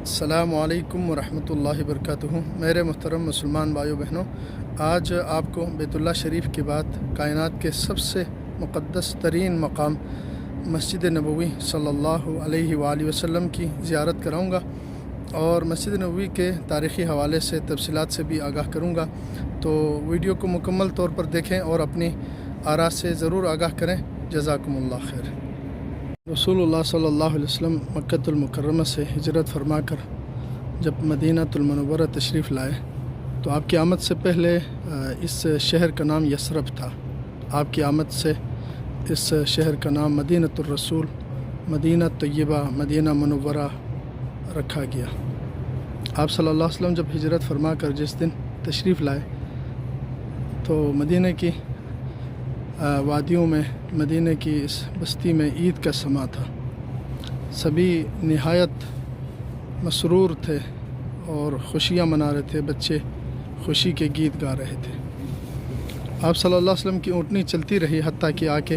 السلام علیکم ورحمۃ اللہ وبرکاتہ۔ میرے محترم مسلمان بھائیو بہنوں، آج آپ کو بیت اللہ شریف کے بعد کائنات کے سب سے مقدس ترین مقام مسجد نبوی صلی اللہ علیہ وآلہ وسلم کی زیارت کراؤں گا اور مسجد نبوی کے تاریخی حوالے سے تفصیلات سے بھی آگاہ کروں گا، تو ویڈیو کو مکمل طور پر دیکھیں اور اپنی آراء سے ضرور آگاہ کریں۔ جزاکم اللہ خیر۔ رسول اللہ صلی اللہ علیہ وسلم مکۃ المکرمہ سے ہجرت فرما کر جب مدینہ المنورہ تشریف لائے تو آپ کی آمد سے پہلے اس شہر کا نام یثرب تھا۔ آپ کی آمد سے اس شہر کا نام مدینہ الرسول، مدینہ طیبہ، مدینہ منورہ رکھا گیا۔ آپ صلی اللہ علیہ وسلم جب ہجرت فرما کر جس دن تشریف لائے تو مدینہ کی وادیوں میں، مدینہ کی اس بستی میں عید کا سما تھا۔ سبھی نہایت مسرور تھے اور خوشیاں منا رہے تھے، بچے خوشی کے گیت گا رہے تھے۔ آپ صلی اللہ علیہ وسلم کی اونٹنی چلتی رہی حتیٰ کہ آ کے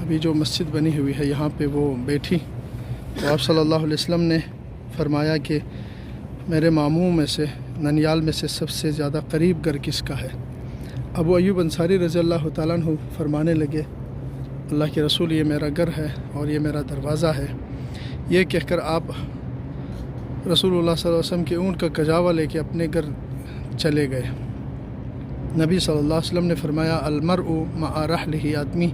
ابھی جو مسجد بنی ہوئی ہے یہاں پہ وہ بیٹھی، تو آپ صلی اللہ علیہ وسلم نے فرمایا کہ میرے ماموں میں سے، ننیال میں سے سب سے زیادہ قریب گھر کس کا ہے؟ ابو ایوب انصاری رضی اللہ تعالیٰ عنہ فرمانے لگے، اللہ کے رسول، یہ میرا گھر ہے اور یہ میرا دروازہ ہے۔ یہ کہہ کر آپ رسول اللہ صلی اللہ علیہ وسلم کے اونٹ کا کجاوا لے کے اپنے گھر چلے گئے۔ نبی صلی اللہ علیہ وسلم نے فرمایا، المرء مع رحلہ، آدمی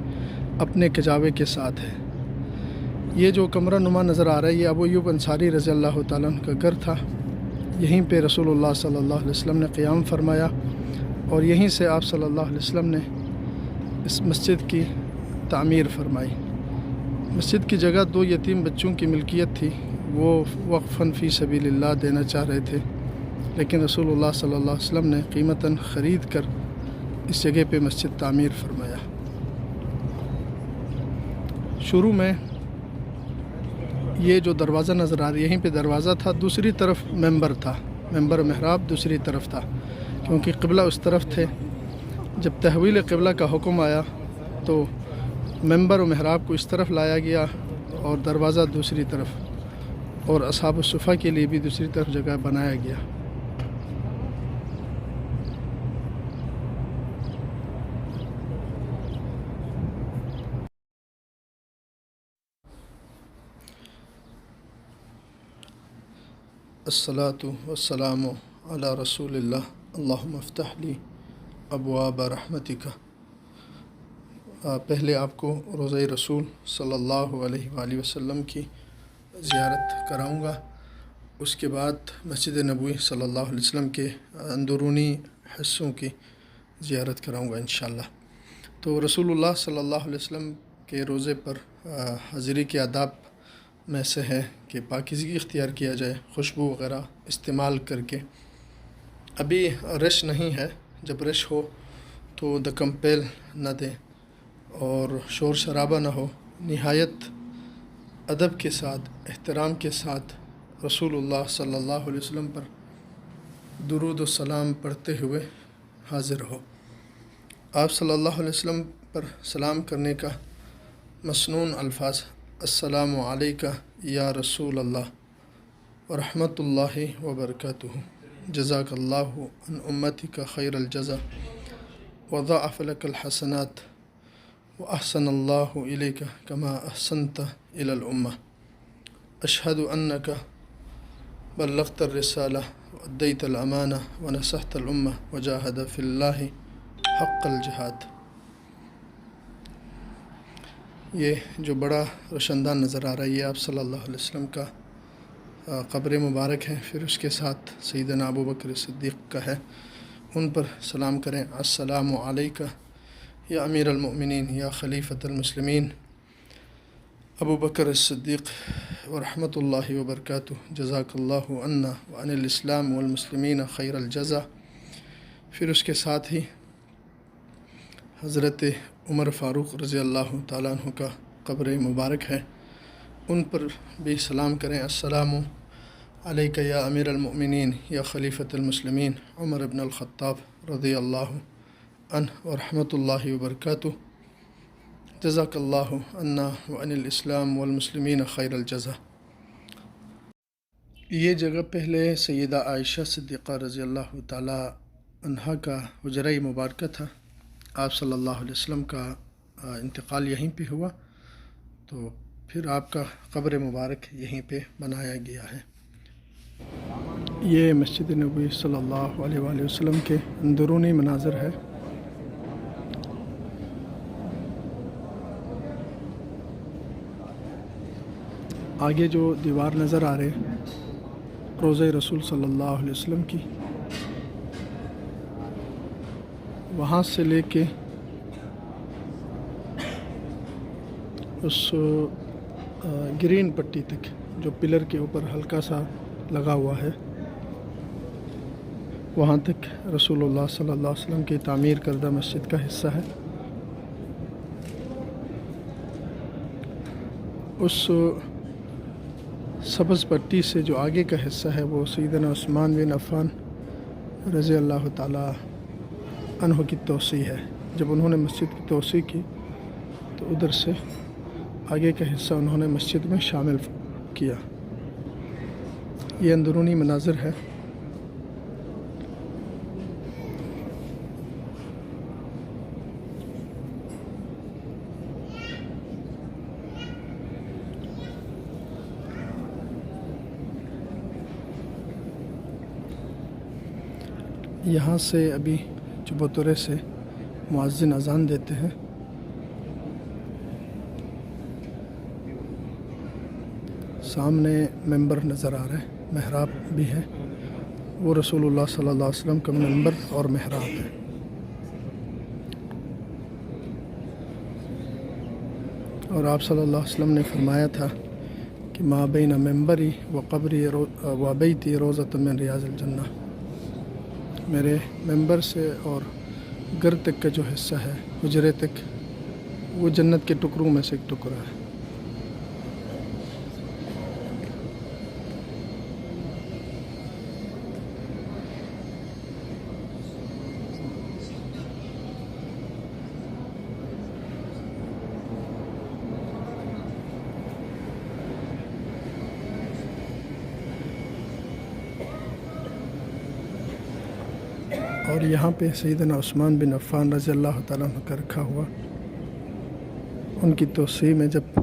اپنے کجاوے کے ساتھ ہے۔ یہ جو کمرہ نما نظر آ رہا ہے یہ ابو ایوب انصاری رضی اللہ تعالیٰ عنہ کا گھر تھا۔ یہیں پہ رسول اللہ صلی اللہ علیہ وسلم نے قیام فرمایا اور یہیں سے آپ صلی اللہ علیہ وسلم نے اس مسجد کی تعمیر فرمائی۔ مسجد کی جگہ 2 یتیم بچوں کی ملکیت تھی، وہ وقفاً فی سبیل اللہ دینا چاہ رہے تھے، لیکن رسول اللہ صلی اللہ علیہ وسلم نے قیمتاً خرید کر اس جگہ پہ مسجد تعمیر فرمایا۔ شروع میں یہ جو دروازہ نظر آ رہا ہے یہیں پہ دروازہ تھا، دوسری طرف ممبر تھا، ممبر محراب دوسری طرف تھا، کیونکہ قبلہ اس طرف تھے۔ جب تحویل قبلہ کا حکم آیا تو ممبر و محراب کو اس طرف لایا گیا اور دروازہ دوسری طرف، اور اصحاب الصفہ کے لیے بھی دوسری طرف جگہ بنایا گیا۔ الصلاۃ والسلام علی رسول اللہ، اللہم افتح لی ابواب رحمتک۔ پہلے آپ کو روضہ رسول صلی اللہ علیہ وآلہ وسلم کی زیارت کراؤں گا، اس کے بعد مسجد نبوی صلی اللہ علیہ وسلم کے اندرونی حصوں کی زیارت کراؤں گا انشاءاللہ۔ تو رسول اللہ صلی اللہ علیہ وسلم کے روضے پر حاضری کے آداب میں سے ہے کہ پاکیزگی اختیار کیا جائے، خوشبو وغیرہ استعمال کر کے۔ ابھی رش نہیں ہے، جب رش ہو تو دکم پیل نہ دیں اور شور شرابہ نہ ہو، نہایت ادب کے ساتھ، احترام کے ساتھ رسول اللہ صلی اللہ علیہ وسلم پر درود و سلام پڑھتے ہوئے حاضر ہو۔ آپ صلی اللہ علیہ وسلم پر سلام کرنے کا مسنون الفاظ، السلام علیکہ یا رسول اللہ ورحمۃ اللہ وبرکاتہ، جزاک اللہ عن امتک خیر الجزا وضاعف لک الحسنات واحسن اللہ الیک کما احسنت الی الامہ، اشہد انک بلغت الرسالہ وادیت الامانہ ونصحت الامہ وجاہد فی اللہ حق الجہاد۔ یہ جو بڑا روشندان نظر آ رہا ہے یہ آپ صلی اللہ علیہ وسلم کا قبر مبارک ہے، پھر اس کے ساتھ سیدنا ابو بکر صدیق کا ہے، ان پر سلام کریں۔ السلام علیکہ یا امیر المؤمنین یا خلیفۃ المسلمین ابو بکر الصدیق ورحمۃ اللہ وبرکاتہ، جزاک اللہ عنا وعن الاسلام والمسلمین خیر الجزا۔ پھر اس کے ساتھ ہی حضرت عمر فاروق رضی اللہ تعالیٰ عنہ کا قبر مبارک ہے، ان پر بھی سلام کریں۔ السلام علیکہ یا امیر المؤمنین یا خلیفۃ المسلمین عمر بن الخطاب رضی اللہ عنہ ورحمۃ اللہ وبرکاتہ، جزاک اللہ عنا وعن الاسلام والمسلمین خیر الجزا۔ یہ جگہ پہلے سیدہ عائشہ صدیقہ رضی اللہ تعالی عنہا کا حجرہ مبارکہ تھا۔ آپ صلی اللہ علیہ وسلم کا انتقال یہیں پہ ہوا، تو پھر آپ کا قبر مبارک یہیں پہ بنایا گیا ہے۔ یہ مسجد نبوی صلی اللہ علیہ وآلہ وسلم کے اندرونی مناظر ہے۔ آگے جو دیوار نظر آ رہے روضہ رسول صلی اللہ علیہ وسلم کی، وہاں سے لے کے اس گرین پٹی تک جو پلر کے اوپر ہلکا سا لگا ہوا ہے، وہاں تک رسول اللہ صلی اللہ علیہ وسلم کی تعمیر کردہ مسجد کا حصہ ہے۔ اس سبز پٹی سے جو آگے کا حصہ ہے وہ سیدنا عثمان بن عفان رضی اللہ تعالی عنہ کی توسیع ہے۔ جب انہوں نے مسجد کی توسیع کی تو ادھر سے آگے کا حصہ انہوں نے مسجد میں شامل کیا۔ یہ اندرونی مناظر ہے۔ یہاں سے ابھی چبوترے سے مؤذن اذان دیتے ہیں۔ سامنے ممبر نظر آ رہا ہے، محراب بھی ہے، وہ رسول اللہ صلی اللہ علیہ وسلم کا ممبر اور محراب ہے۔ اور آپ صلی اللہ علیہ وسلم نے فرمایا تھا کہ ما بین ممبری و قبری و بیتی روضۃ من ریاض الجنہ، میرے ممبر سے اور گھر تک کا جو حصہ ہے، حجرے تک، وہ جنت کے ٹکڑوں میں سے ایک ٹکڑا ہے۔ اور یہاں پہ سیدنا عثمان بن عفان رضی اللہ تعالیٰ عنہ کا رکھا ہوا، ان کی توسیع میں جب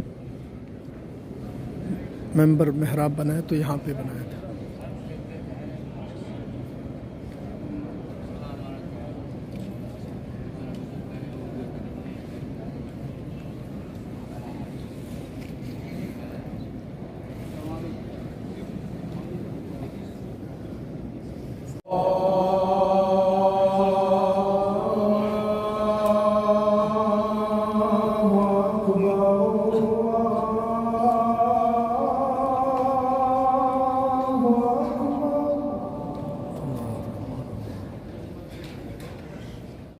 ممبر محراب بنایا تو یہاں پہ بنایا تھا۔